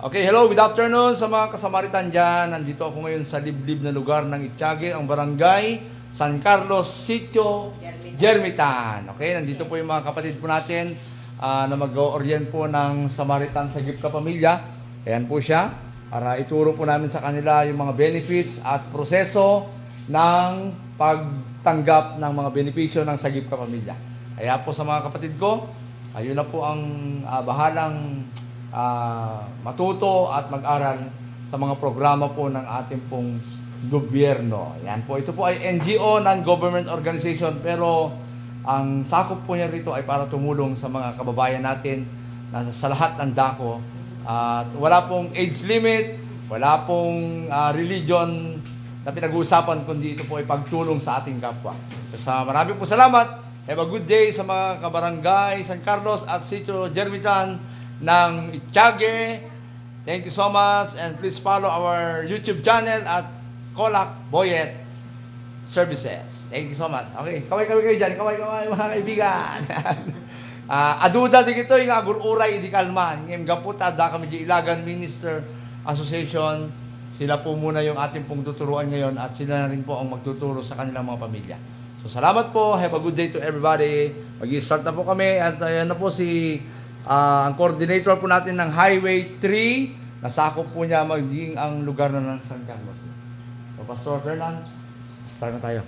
Okay, hello, good afternoon sa mga kasamaritan dyan. Nandito ako ngayon sa liblib na lugar ng Itiague, ang barangay San Carlos, Sitio, Jermitan. Okay, nandito po yung mga kapatid po natin na mag-orient po ng Samaritan sa Gift Kapamilya. Ayan po siya, para ituro po namin sa kanila yung mga benefits at proseso ng pagtanggap ng mga benepisyo ng Sagip Kapamilya. Kaya po sa mga kapatid ko, ayun na po ang bahalang matuto at mag-aral sa mga programa po ng ating pong gobyerno. Yan po, ito po ay NGO, non-government organization, pero ang sakop po niya rito ay para tumulong sa mga kababayan natin sa lahat ng dako. At wala pong age limit, wala pong religion na pinag-uusapan, kundi ito po ay pagtulong sa ating kapwa. So, marami po salamat. Have a good day sa mga kabarangay San Carlos at Sitio Jermitan ng Itiague. Thank you so much, and please follow our YouTube channel at Colac Boyet Services. Thank you so much. Okay, kaway kayo dyan. Kaway mga kaibigan. Aduda di kito yung agururay di kalman. Ngayong gaputa da kami di Ilagan Minister Association. Sila po muna yung ating pong tuturuan ngayon at sila na rin po ang magtuturo sa kanilang mga pamilya. So salamat po. Have a good day to everybody. Mag-i-start na po kami at ayan na po si ang coordinator po natin ng Highway 3, nasakop po niya magiging ang lugar na ng San Carlos. So, Pastor Fernan, start na tayo.